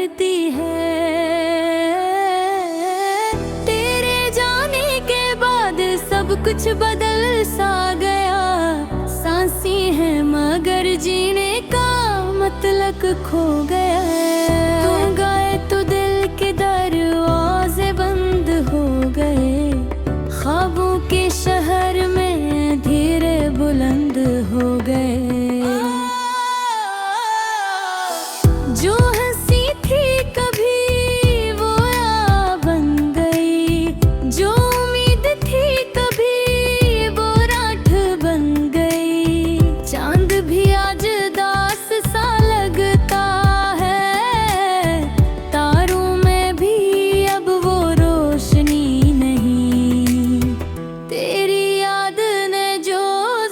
पड़ती है। तेरे जाने के बाद सब कुछ बदल सा गया। सांसी है मगर जीने का मतलब खो गया है। तू गए तो दिल के दरवाजे बंद हो गए। ख्वाबों के शहर में धीरे बुलंद हो गए। जो हंसी थी कभी वो आ बन गई। जो उम्मीद थी कभी वो रात बन गई। चांद भी आज दास सा लगता है। तारों में भी अब वो रोशनी नहीं। तेरी याद ने जो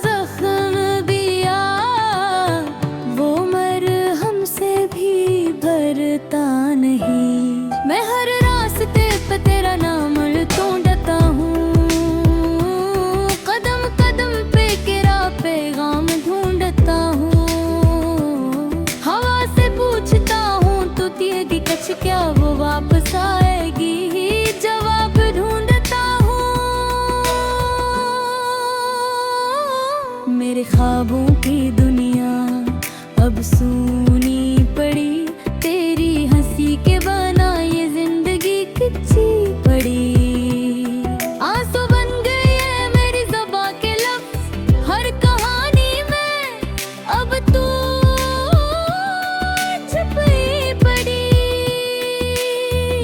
जख्म दिया वो मरहम से भी भरता नहीं। मैं हर रास्ते पे तेरा नाम ढूंढता हूँ। कदम कदम पे तेरा पैगाम ढूंढता हूँ। हवा से पूछता हूँ तू तेरी कछ क्या वो वापस आएगी। जवाब ढूंढता हूँ। मेरे ख्वाबों की दुनिया अब सूनी पड़ी। तेरी हंसी के बना ये जिंदगी कच्ची पड़ी। आंसू बन गए हैं मेरी ज़ुबां के लफ्ज़ हर कहानी में। अब तू छुपी पड़ी।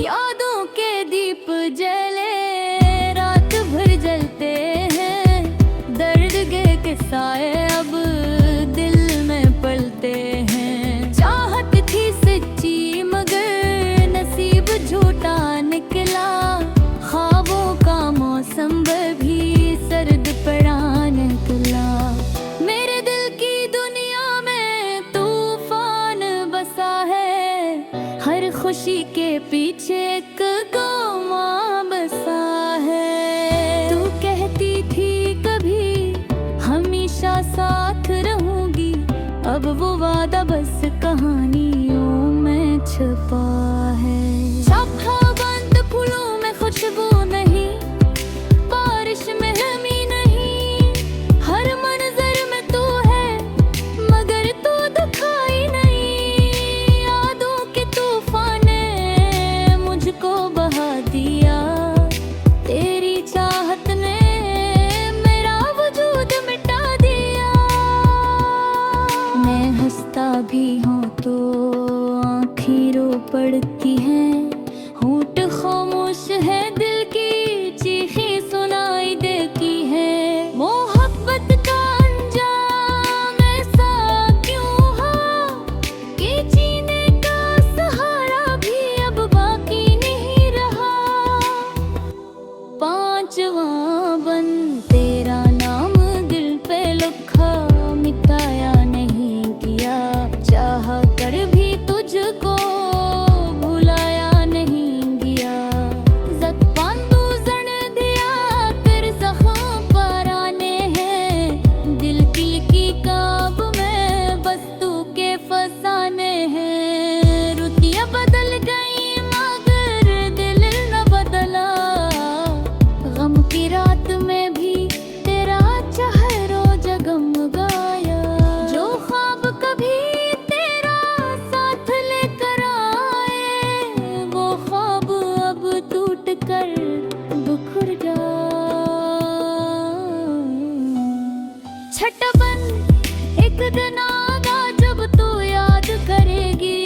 यादों के दीप जले रात भर जलते हैं। दर्द के साए अब दिल में पलते हैं। चाहत थी सच्ची मगर नसीब झूठा निकला। ख्वाबों का मौसम भी सर्द पड़ा निकला। मेरे दिल की दुनिया में तूफान बसा है। हर खुशी के पीछे एक गमा बसा है। तू कहती थी कभी हमेशा साथ रहूंगी। अब वो वादा बस कहानियों में छुपा है। छापा बंद फूलों में खुशबू नहीं। बारिश में नमी नहीं। हर मंजर में तू है मगर तू दिखाई नहीं। यादों के तूफान ने मुझको बहा दिया। तेरी चाहत ने मेरा वजूद मिटा दिया। मैं हंसता भी हूँ तो आँखें रो पड़ती हैं। होंठ खामोश है दिल की चीखें सुनाई देती है। मोहब्बत का अंजाम ऐसा क्यों हो कि जीने का सहारा भी अब बाकी नहीं रहा। पांचवां बंद तेरा नाम दिल पे लिखा मिटाया नहीं किया। चाह कर भी तुझको भुलाया नहीं गया। जद पांडू जन दिया तेरे जख्म पराने हैं। दिल की काब में बस तू के फसाने हैं। रुतियाँ बदल गई मगर दिल न बदला। गम की रात में भी तेरा चेहरा जगमगाया। जो ख्वाब कभी तेरा साथ लेकर आए वो ख्वाब अब टूट कर बिखर जा। छठा बंद एक दिन आगा जब तू याद करेगी।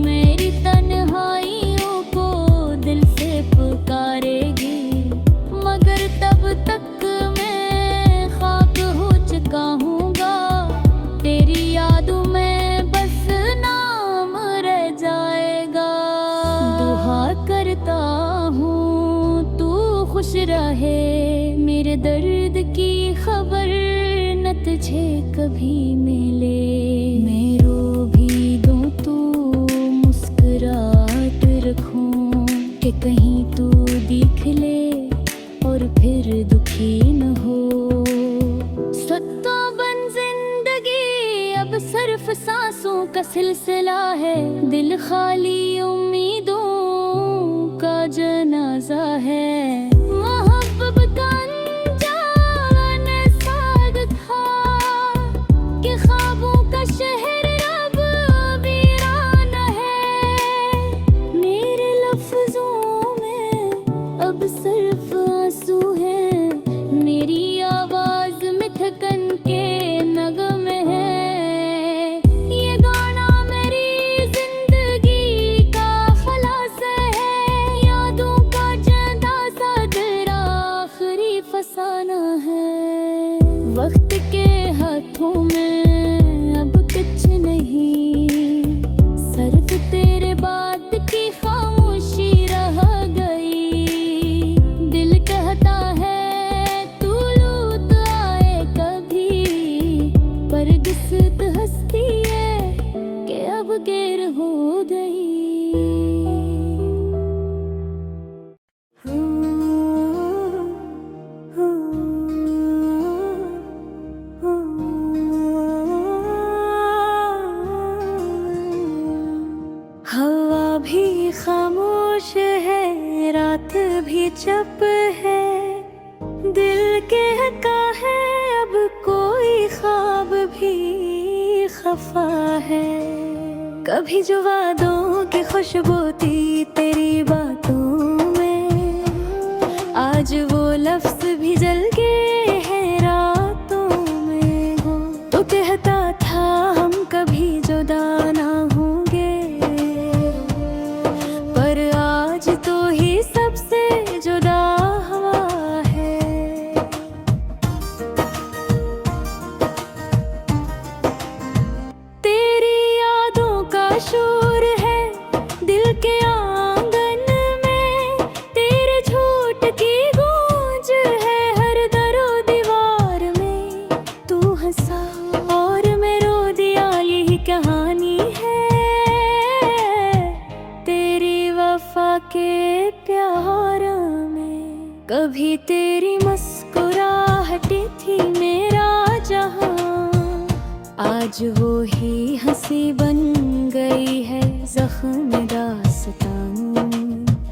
मेरी तन्हाइयों को दिल से पुकारेगी। मगर तब तक मैं खाक हो चुका हूँगा। तेरी यादों में बस नाम रह जाएगा। दुआ करता हूँ तू खुश रहे। मेरे दर्द की खबर न तुझे कभी मिले। मैं रो भी दूँ तो मुस्कुराहट रखूँ कि कहीं तू दिख ले और फिर दुखी न हो। सत्ता बन जिंदगी अब सिर्फ सिर्फ सांसों का सिलसिला है, दिल खाली उम्मीदों का जनाजा है। मोहब्बत का अनजान साग था कि ख्वाबों का शहर अब वीरान है। मेरे लफ्जों में अब सिर्फ आंसू है, मेरी आवाज में थकन के नगमे है। ये गाना मेरी जिंदगी का खलासा है, यादों का जदा सा दिल आखिरी फसाना है। वक्त के हाथों में अब कुछ नहीं, सिर्फ तेरे बात की खामोशी रह गई। दिल कहता है तू लौट आए कभी, पर किस्मत हंसती है कि अब देर हो गई। हवा भी खामोश है, रात भी चुप है, दिल कहता है अब कोई ख्वाब भी खफा है। कभी जो वादों की खुशबू थी तेरी बातों में, आज वो लफ्ज भी जल के हैं रातों में हो। तो कहता था हम कभी जुदा ना होंगे, पर आज तो ही सबसे जुदा हुआ है। तेरी यादों का शोर है दिल के आंगन में, तेरे झूठ की गूंज है हर दरो दीवार में। तू हंसा और मैं रो दिया, यही कहानी है तेरी वफा के प्यार में। कभी तेरी मुस्कुराहट थी मेरा जहां, आज वो ही हंसी बन गई है जख्म दास्तां।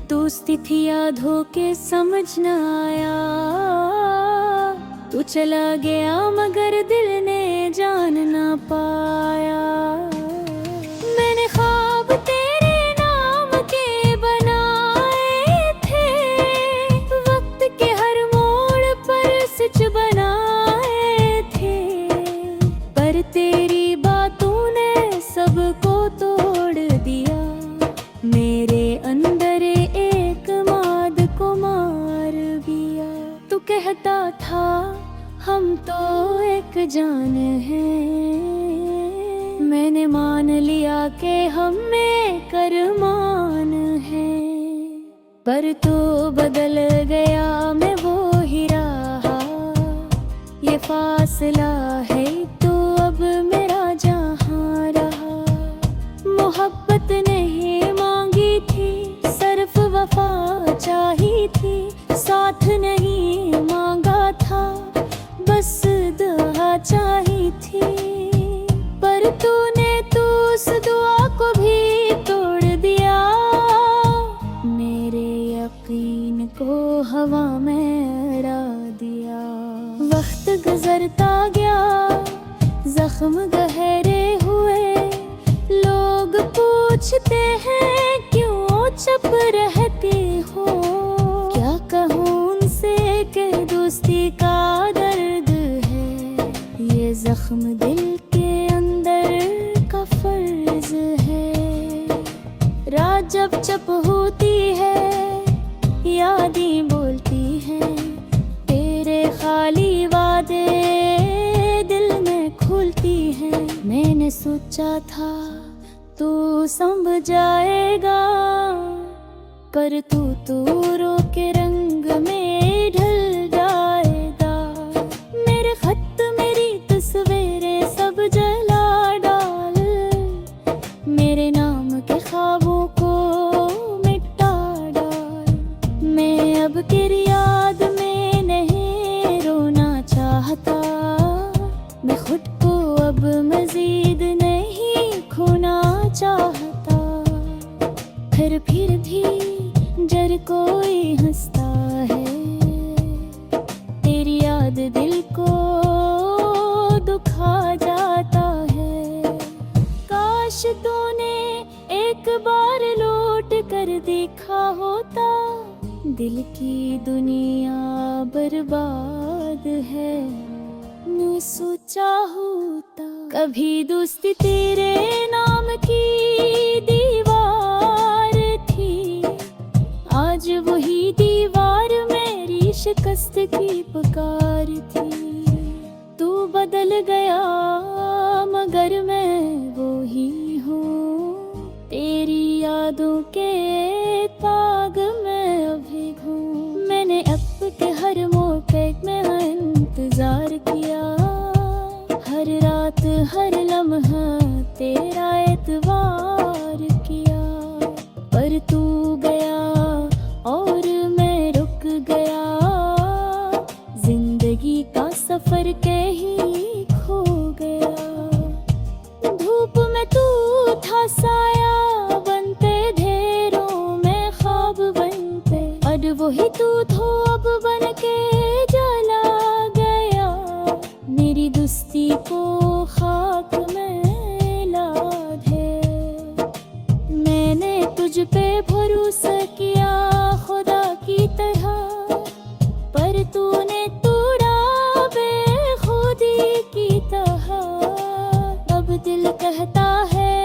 दोस्ती थी यादों के समझ न आया, तू चला गया मगर दिल ने जान ना पाया। मैंने ख्वाब तेरे नाम के बनाए थे, वक्त के हर मोड़ पर सच बनाए थे, पर तेरी बातों ने सबको तोड़ दिया। मेरे अंदर एक माद को मार दिया। तू कहता था हम तो एक जान हैं, मैंने मान लिया कि हम में करमान है, पर तो बदल गया मैं वो ही रहा। ये फासला है तो अब मेरा जहां रहा। मोहब्बत नहीं मांगी थी, सिर्फ वफा चाही थी, साथ नहीं मांगा था, बस दुआ चाही थी। पर तूने तो उस दुआ को भी तोड़ दिया, मेरे यकीन को हवा में उड़ा दिया। वक्त गुजरता गया, जख्म गहरे हुए, लोग पूछते हैं क्यों चुप रहते हो। क्या कहूँ उनसे कि दोस्ती का दर्द है, ये जख्म दिल के अंदर का फर्ज है। रात जब चुप होती है, यादें बोलती हैं, तेरे खाली वादे दिल में खुलती हैं। मैंने सोचा था तू समझ जाएगा, पर तू रो के रंग में ढल जाएगा। मेरे खत मेरी तस्वीरें सब जला डाल, मेरे नाम के ख्वाबों को मिटा डाल। मैं अब तेरी याद में नहीं रोना चाहता, मैं खुद को अब मजीद नहीं चाहता, फिर भी जर कोई हंसता है। तेरी याद दिल को दुखा जाता है। काश तूने एक बार लौट कर देखा होता, दिल की दुनिया बर्बाद है। मैं सोचा होता कभी दोस्ती तेरे नाम की दीवार थी, आज वही दीवार मेरी शिकस्त की पुकार थी। तू बदल गया मगर मैं वो ही हूँ, तेरी यादों के ताग में अभी घूम। मैंने अब के हर मौके में इंतजार किया, हर रात हर लम्हा तेरा एतबार किया। पर तू गया और मैं रुक गया, जिंदगी का सफर कहीं खो गया। धूप में तू था साया बनते, ढेरों में ख्वाब बनते, और वही तू तो अब बन के जला गया। मेरी दोस्ती को खाक में ला दे। मैंने तुझ पे भरोसा किया खुदा की तरह, पर तूने तोड़ा बेखुदी की तरह। अब दिल कहता है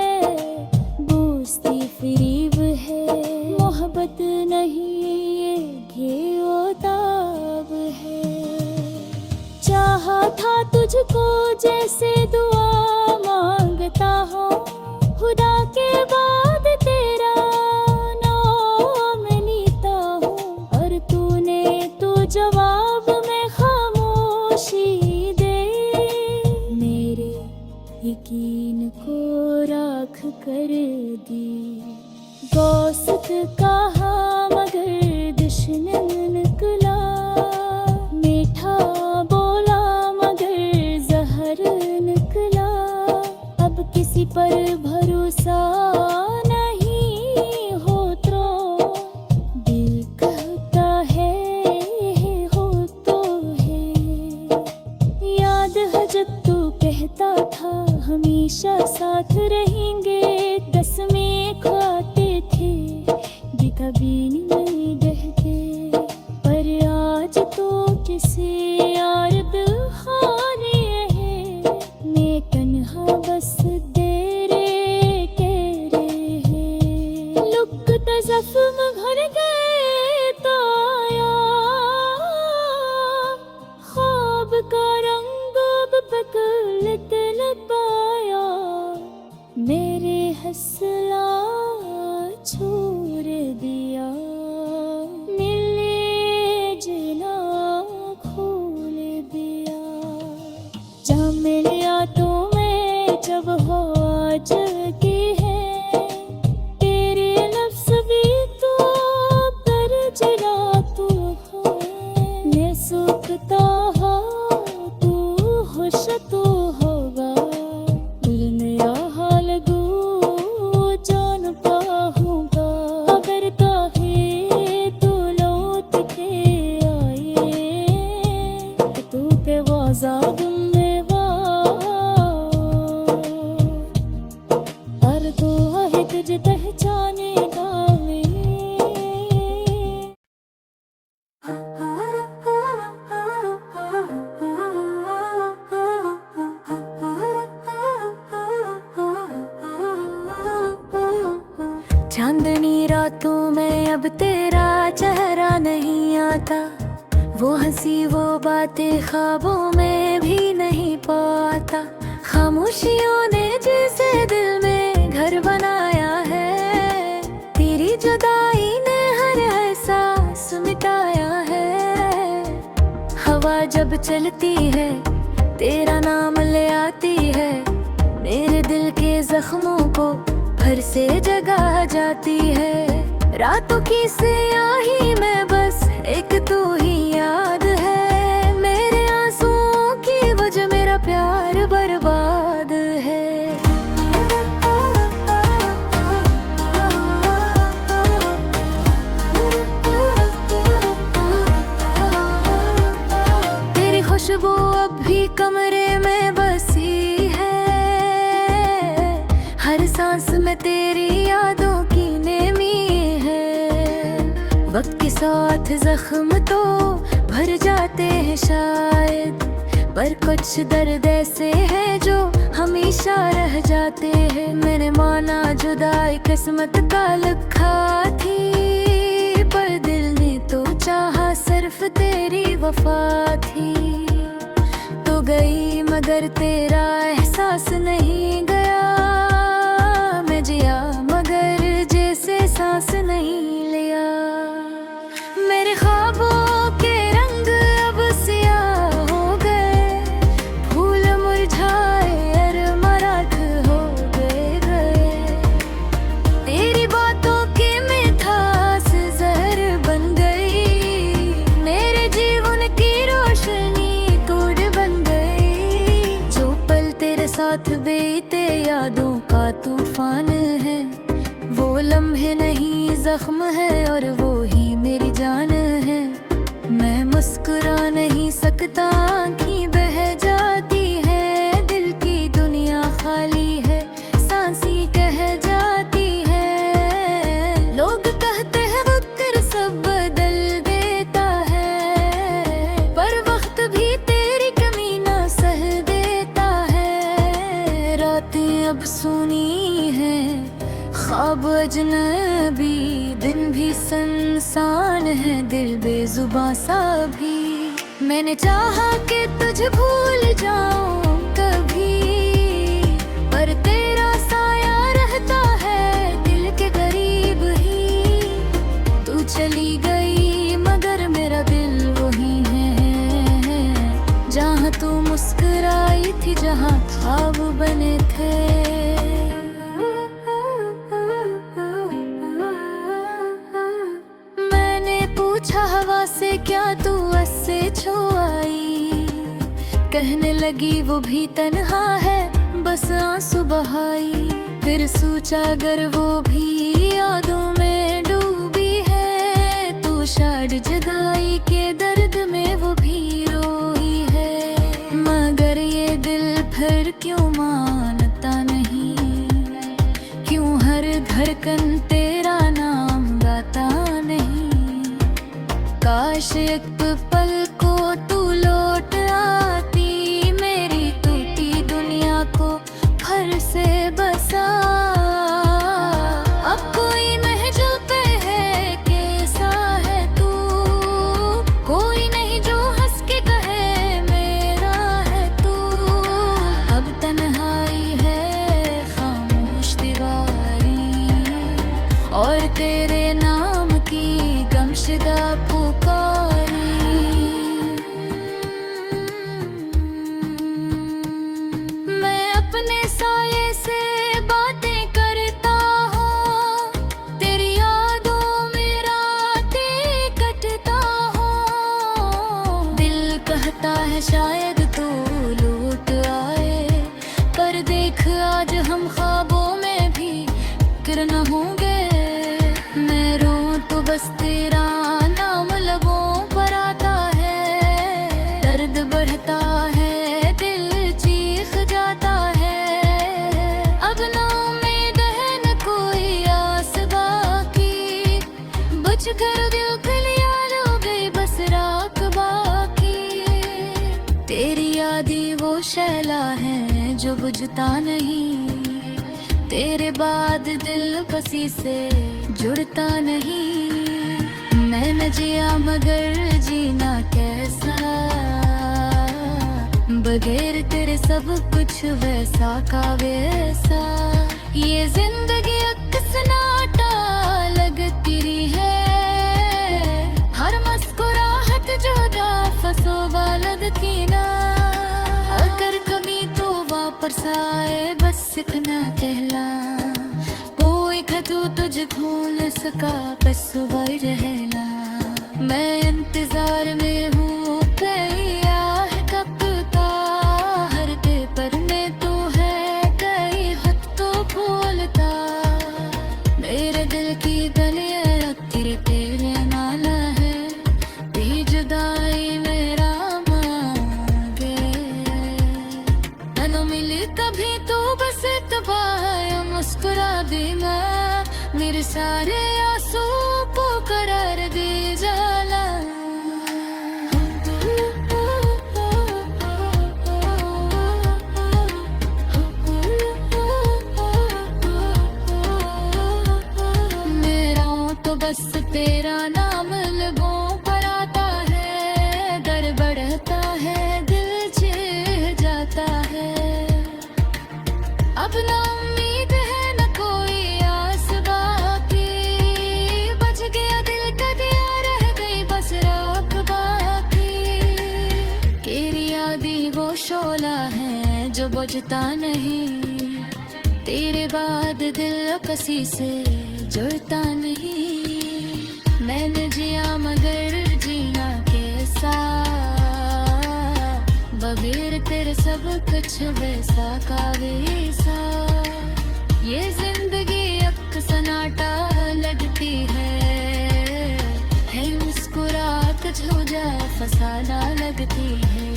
दोस्ती फरीब है, मोहब्बत नहीं ये घेओ-ताब है। चाहा था तुझको जैसे दुआ मांगता हूँ, खुदा के बाद तेरा नाम लीता हूँ। और तूने तो जवाब में खामोशी दे, मेरे यकीन को राख कर दी। दोस्त कहा मगर दुश्मन निकला, मीठा बोला मगर जहर निकला। अब किसी पर भरोसा नहीं हो तो, दिल कहता है हो तो है। याद है जब तू कहता था हमेशा साथ रहेंगे, 10 में खाते थे ये कभी नहीं डरते। पर आज तो किसी यार बहाने है, मैं तन्हा बस तेरे कह रहे हैं। लुक जख्म भर गए तो आया, ख्वाब का रंग अब पकड़त न पाया। मेरे हौसला छोड़ दिया, मिले जना खोल दिया। जहाँ मिलिया तो मैं जब हो आज की है, तेरे लफ्ज़ भी तो पर जरा तू हो। मैं सूखता हो तू खुश तो होगा, दिल मेरा हाल गो जान पाऊंगा। अगर कहे तो लौट के आए, तू पे वाज़ा और तू है तुझे पहचाने गावे। चांदनी रातों में अब तेरा चेहरा नहीं आता, वो हंसी वो बातें ख्वाबों में भी नहीं पाता। खामोशियों ने जैसे दिल में घर बनाया है, तेरी जुदाई ने हर एहसास मिटाया है। हवा जब चलती है तेरा नाम ले आती है, मेरे दिल के जख्मों को भर से जगा जाती है। रातों की स्याही में बस एक तू ही याद है, मेरे आंसुओं की वजह मेरा प्यार बर्बाद है। खुशबू अब भी कमरे में बसी है, हर सांस में तेरी यादों की नेमी है। वक्त के साथ जख्म तो भर जाते हैं शायद, पर कुछ दर्द ऐसे हैं जो हमेशा रह जाते हैं। मैंने माना जुदाई किस्मत का लिखा थी, पर दिल ने तो चाहा सिर्फ तेरी वफा थी। तो गई मगर तेरा एहसास नहीं गया, मैं जिया मगर जैसे सांस नहीं लिया। मेरे ख्वाबों के रंग अब सियाह हो गए, फूल मुरझाए और मराठ हो गए। तेरी बातों की मिठास जहर बन गई, मेरे जीवन की रोशनी तोड़ बन गई। जो पल तेरे साथ बीते यादों का तूफान है, वो लम्हे नहीं जख्म है और वो ही मेरी जान है। मैं मुस्कुरा नहीं सकता, आँखें बह जाती है, दिल की दुनिया खाली है, सांसें कह जाती है। लोग कहते हैं वक्त सब बदल देता है, पर वक्त भी तेरी कमी ना सह देता है। रातें अब सुनी है, ख्वाब अजनबी, दिन भी सुनसान है, दिल बेजुबां सा भी। मैंने चाहा कि तुझे भूल जाऊं कभी, पर तेरा साया रहता है दिल के करीब ही। तू चली गई मगर मेरा दिल वही है, जहाँ तू मुस्कुराई थी, जहाँ ख्वाब बने थे। पूछा हवा से क्या तू ऐसे छू आई, कहने लगी वो भी तन्हा है, बस आंसू बहाई। फिर सोचा अगर वो भी यादों में डूबी है, तो शायद जुदाई के दर्द में वो भी रोई है। मगर ये दिल फिर क्यों मानता नहीं, क्यों हर धड़कन तेरा नाम गाता नहीं। काश एक पल को तू लौट आती, मेरी टूटी दुनिया को फिर से बसा। अब कोई नहीं जो कहे कैसा है तू, कोई नहीं जो हंस के कहे मेरा है तू। अब तन्हाई है खामोश दीवारी, और तेरे नाम की गमशदा मैं अपने साये से बातें करता हूँ, तेरी यादों में रातें कटता हूँ। दिल कहता है शायद तू लौट आए, पर देख आज हम ख्वाबों में भी गिर न होंगे। मैं रो तो बस तेरा नाम लबों पर आता है, दर्द बढ़ता है, दिल चीख जाता है। अब ना उम्मीद है न कोई आस बाकी, बुझ कर दिल खलियाल हो गई बस राख बाकी। तेरी यादें वो शैला है जो बुझता नहीं, तेरे बाद दिल किसी से जुड़ता नहीं। मैंने जिया मगर जीना कैसा, बगैर तेरे सब कुछ वैसा का वैसा। ये जिंदगी अक्सनाटा लगती रही है, हर मुस्कुराहट जुदा फसोबा लगती ना। अगर कभी तो वापस आए बस इतना कहला, कोई खतू तुझे भूल सका बस वही रहना। मैं इंतजार में हूँ कई आह कब का, हर पेपर में तू है कई खत तो भूलता। मेरे दिल की गलियां तेरे तेरे नाला है, भी जुदाई मेरा मान मुस्कुरा दे मैं, मेरे सारे आंसू को करार दे जाला। मेरा तो बस तेरा नाम लबों पर आता है, दर बढ़ता है दिल छिड़ जाता है। अब ना उम्मीद है न कोई आस बाकी, बच गया दिल का दिया, रह गई बस राख बाकी। तेरी यादी वो शोला है जो बुझता नहीं, तेरे बाद दिल किसी से जुड़ता नहीं। मैंने जिया मगर जीना कैसा, बगैर तेरे सब कुछ वैसा का वैसा। ये जिंदगी अक्सनाटा लगती है मुस्कुराहट हो जाए फसाना लगती है।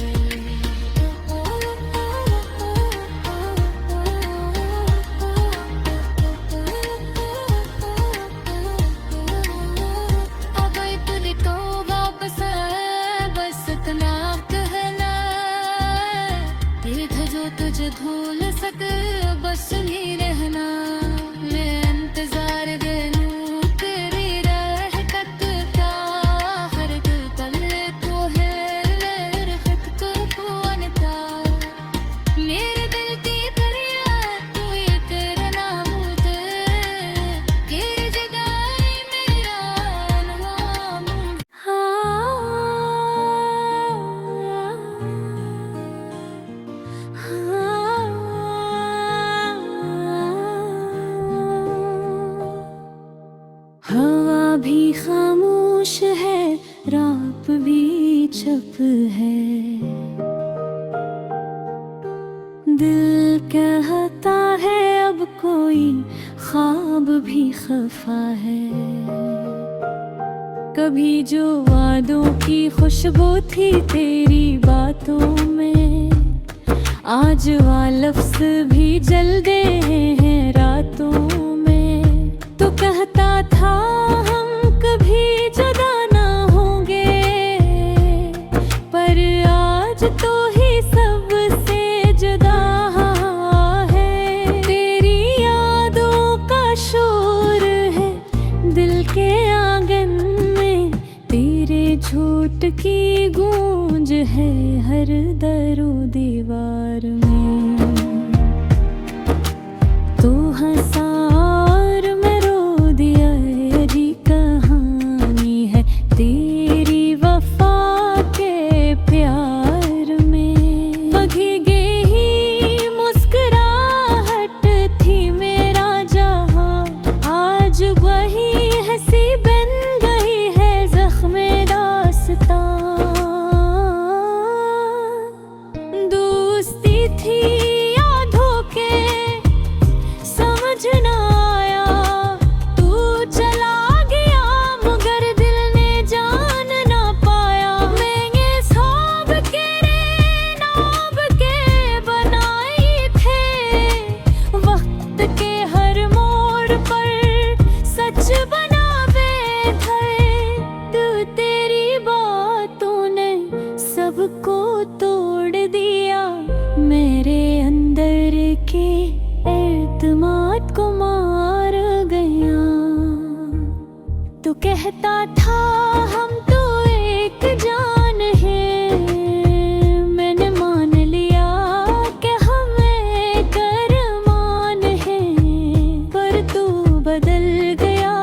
तुझे भूल सके बस नहीं रहना, मैं इंतजार करूं तेरी रहमत का। हर पल तो है रहमत को अनता, मेरे दिल की फरियाद तू ये तेरा नाम होते, तेरी जगह मेरा नाम। हवा भी खामोश है, रात भी चुप है, दिल कहता है अब कोई ख्वाब भी खफा है। कभी जो वादों की खुशबू थी तेरी बातों में, आज वो लफ्ज़ भी जल दे हैं रातों में। तो कहता था हम कभी जुदा ना होंगे, पर आज तो ही सबसे जुदा है। तेरी यादों का शोर है दिल के आंगन में, तेरे झूठ की गूंज है हर दरो दीवार में। तो हंसा और मैं रो दिया, यही कहानी है तेरी वफा के प्यार में। भीगे ही मुस्कुराहट थी मेरा जहां, आज वही हंसी बन गई है ज़ख्मे दास्तां। दोस्ती थी या धोखे समझ ना आया, तू चला गया मगर दिल ने जान ना पाया। मैंने ख्वाब के नाम के बनाए थे, वक्त के हर मोड़ पर सच बनावे थे। तू तेरी बातों ने सबको तोड़ दिया, मेरे अंदर के एतमाद को मार गया। तो कहता था हम तो एक जान है, मैंने मान लिया कि हम एक अरमान है। पर तू बदल गया,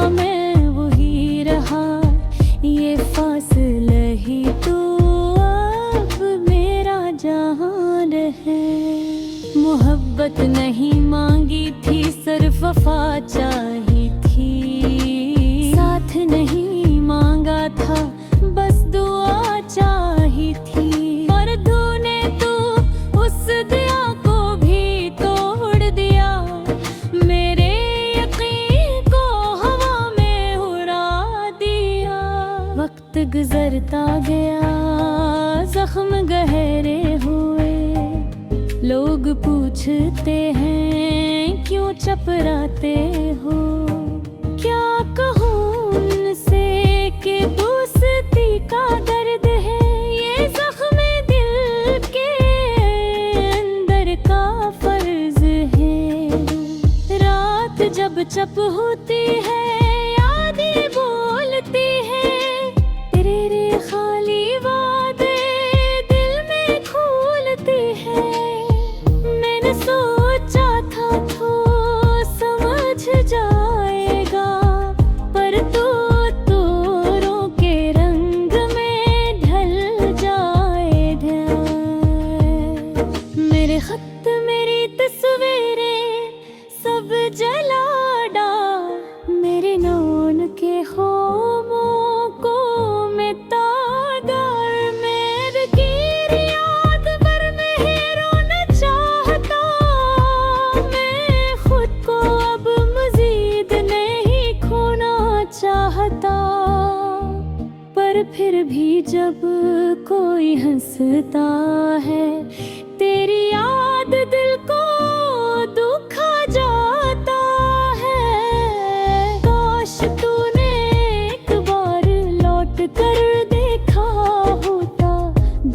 मैं वही रहा, ये फासला ही तो अब मेरा जहान है। मोहब्बत नहीं मांगी थी, सिर्फ वफा चाही थी। साथ नहीं मांगा था, बस दुआ चाही थी। पर तूने तो उस दुआ को भी तोड़ दिया, मेरे यकीन को हवा में उड़ा दिया। वक्त गुजरता गया, जख्म गहरे हुए, लोग पूछते हैं क्यों चपराते हो? क्या कहूँ उनसे कि दोस्ती का दर्द है, ये ज़ख्म दिल के अंदर का फर्ज है। रात जब चप होती है, यादें बोलती है, तेरे रे खाली वादे दिल में खोलती है। मैंने सोचा था तो समझ जाएगा, पर तू तोरों के रंग में ढल जाए ध्यान। मेरे खत मेरी तस्वीरें सब जला डाल, मेरे नौन के होमों को मिटाकर। मेरे की याद पर मैं रोना चाहता, मैं खुद को अब मजीद नहीं खोना चाहता। पर फिर भी जब कोई हंसता है, तेरी याद दिल को दुखा जाता है। काश तूने एक बार लौट कर देखा होता,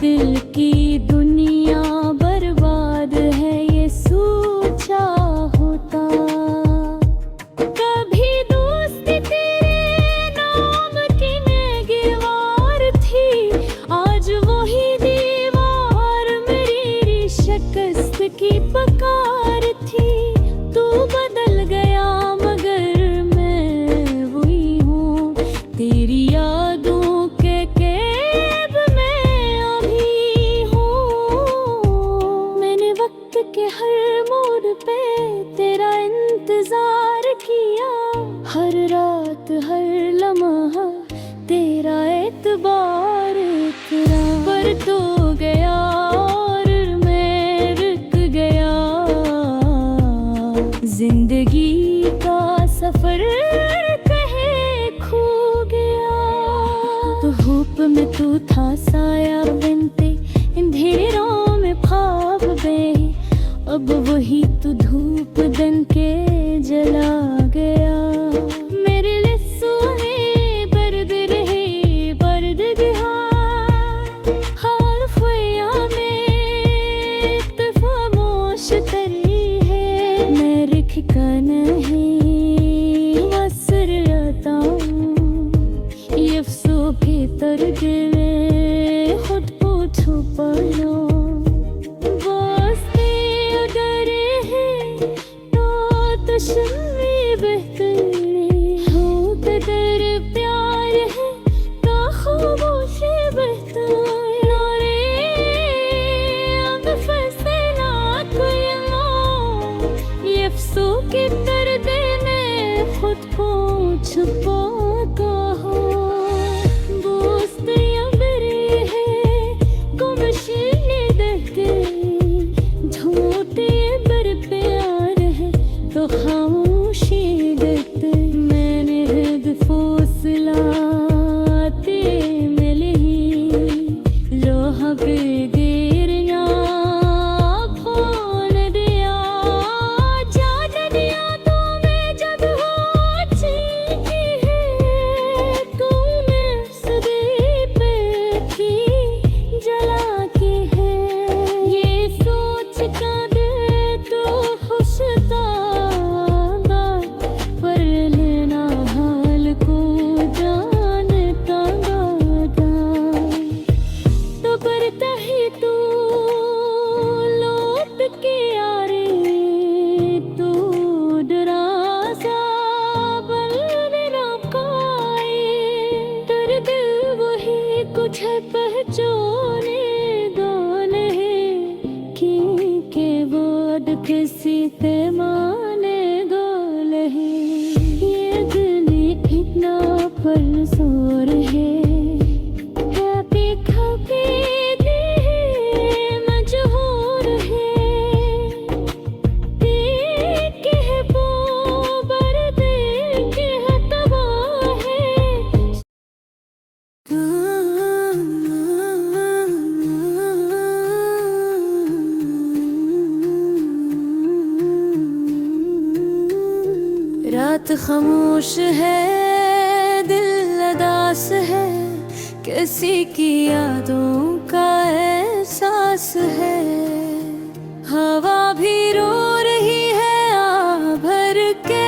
दिल की दुनिया बर्बाद है ये सोचा होता। कभी दोस्ती तेरे नाम की नेगीवार थी, आज वही दीवार मेरी शिकस्त की पकार थी। तू बदल गया मगर मैं वही हूँ, तेरी यादों के कैद में अभी हूँ। मैंने वक्त के हर मोड़ पे तेरा इंतजार किया, हर रात हर लम्हा तेरा एतबार करा। पर तू गया और मैं रुक गया, जिंदगी का सफर कहे खो गया। तो धूप में तू था साया बनते, अंधेरों में ख्वाब में, अब वही तू धूप बन के जला गया। मेरे लिए सोने बर्द रहे बर्द गया, हाल फया में तफामोश तरी है। मैं रिख का नहीं वसर आता हूँ, ये अफसोस के दर्द में खुद को छुपा लो। वास्ते अगर है तो दुश्मनी बेहतर हो, कदर प्यार है तो खामोशी बेहतर। नारे अब फैसला कोई मौत, ये अफसोस के दर्द में खुद को छुपाता हो। दोस्त अबरे है गुमशीले दहते, झूठे बर प्यार है तो खामोशी देते। मैंने हृद फौसलाते मिले लोहा पर गिरना फोन दिया। जाने दिया तो मैं जब हो चीखी है, तूने सदी पे थी जला की है। ये सोच का दे तो खुश था, पर लेना हाल को जानता गाता। तो करता ही तू लौट के आ रे, तू डरा सा बल मेरा काए। तेरे दिल वही कुछ है पहचाने गान है, कि बाद किसी ते माने गाल है। ये दिल इतना पर जोर है, खापी खापी मजबूर है। देख के है बोबर, देख के है तबाह है। रात खामोश है, दिल उदास है, किसी की यादों का एहसास है। हवा भी रो रही है आ भर के,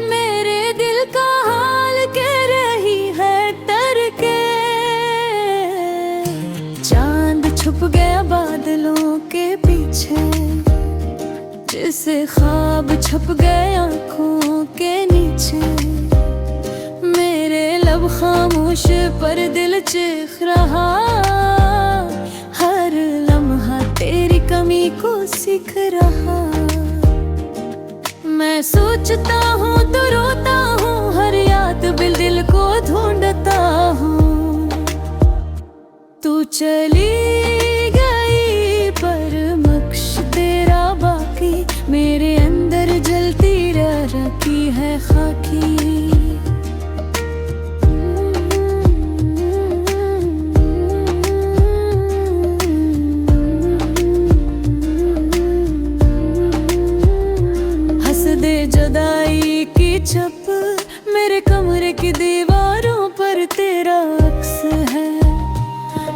मेरे दिल का हाल कह रही है डर के। चांद छुप गया बादलों के पीछे, जैसे ख्वाब छुप गए आँखों के नीचे। मेरे लब खामोश पर दिल चीख रहा, हर लम्हा तेरी कमी को सीख रहा। मैं सोचता हूँ तो रोता हूँ, हर याद बिल दिल को ढूंढता हूँ। तू चली गई पर नक्श तेरा बाकी, मेरे अंदर जलती रह रखी है खाकी। हंस दे जुदाई की छप, मेरे कमरे की दीवारों पर तेरा अक्स है।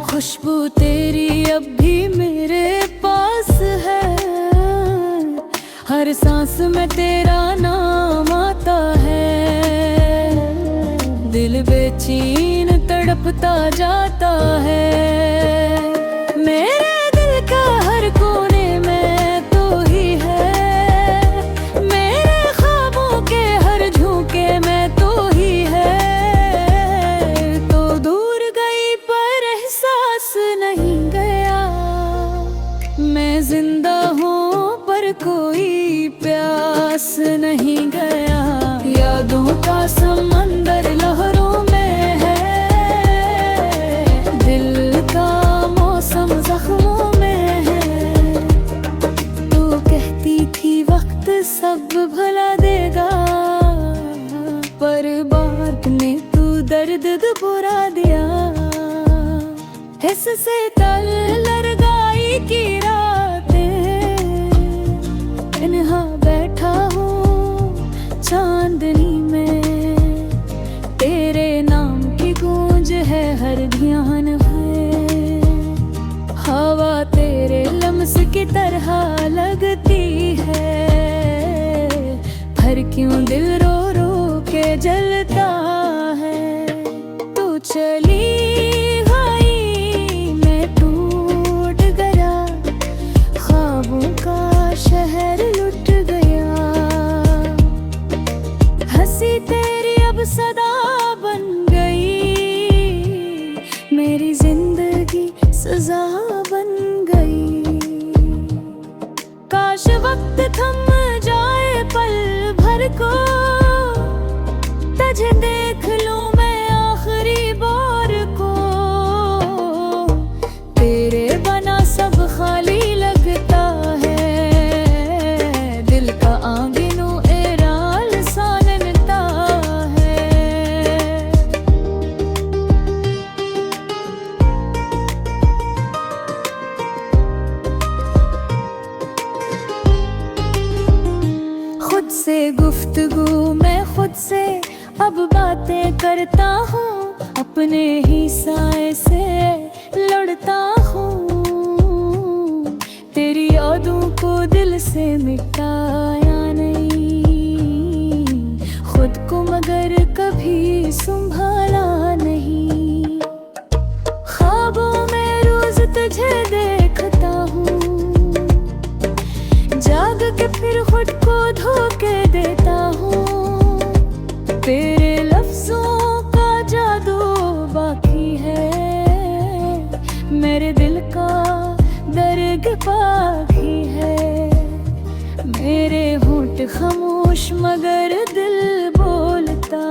खुशबू तेरी अब भी मेरे पास है, हर सांस में तेरा नाम आता है। दिल बेचैन तड़पता जाता है, मेरे दिल का हर कोने में तो ही है। मेरे ख्वाबों के हर झोंके में तो ही है। तो दूर गई पर एहसास नहीं गया, मैं जिंदा हूँ पर कोई प्यास नहीं गया। यादों का समंदर लहरों में है, दिल का मौसम जख्मों में है। तू कहती थी वक्त सब भुला देगा, पर बात ने तू दर्द दुबरा दिया। हिस्से तल लरगाई की तन्हा बैठा हूँ चांदनी में, तेरे नाम की गूंज है हर ध्यान है। हवा तेरे लम्स की तरह लगती है, पर क्यों दिल रो रो के जलता है। तू चली गई मैं टूट गया, ख्वाबों का शहर लुट गया। हंसी तेरी अब सदा बन गई, मेरी जिंदगी सजा बन गई। काश वक्त थम जाए पल भर को, तुझे देख लूं मैं आखिरी बार को। तेरे बना सब खाली लगता है, दिल का आंगनों एराल सानता है। खुद से गुफ्तगू मैं खुद से अब बातें करता हूँ, अपने ही साए से लड़ता हूँ। तेरी यादों को दिल से मिटाया नहीं, खुद को मगर कभी संभाला नहीं। ख्वाबों में रोज तुझे देखता हूँ, जाग के फिर खुद को धोखे देता हूँ। तेरे लफ्जों का जादू बाकी है, मेरे दिल का दर्द बाकी है। मेरे होंठ खामोश मगर दिल बोलता,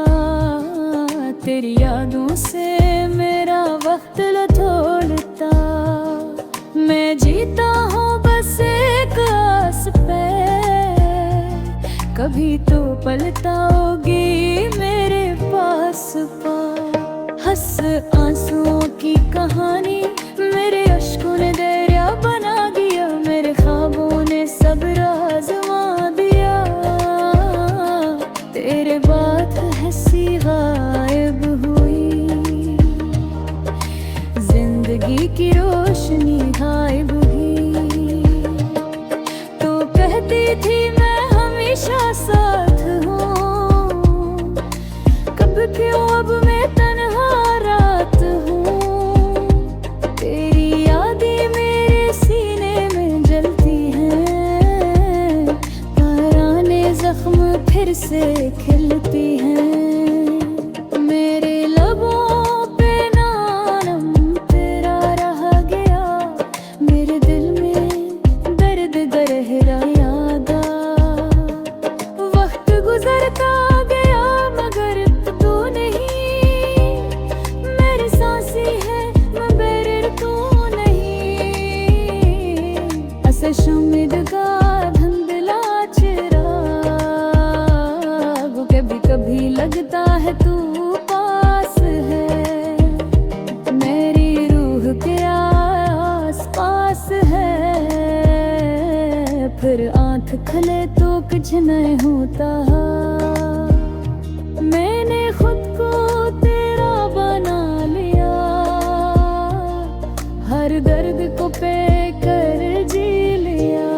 तेरी यादों से मेरा वक्त लथोड़ता। मैं जीता हूँ बस एक आस पे, कभी तो पलटाओगी मेरे पास पा। हंस आंसुओं की कहानी मेरे अश्कों ने दरिया बना दिया, मेरे ख्वाबों ने सब राज़ दिया। शमिद का धुंधला चिराग, कभी कभी लगता है तू पास है, मेरी रूह के आस पास है। फिर आँख खुले तो कुछ नहीं होता, मैंने खुद को तेरा बना लिया, हर दर्द को पे कर जी लिया।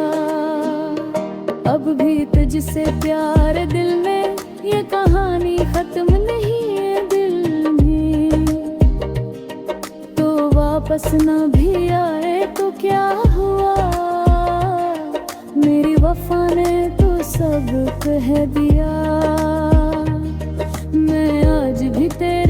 अब भी तुझसे प्यार दिल में, ये कहानी खत्म नहीं है दिल में। तो वापस ना भी आए तो क्या हुआ, मेरी वफा ने तो सब कह दिया। मैं आज भी तेरे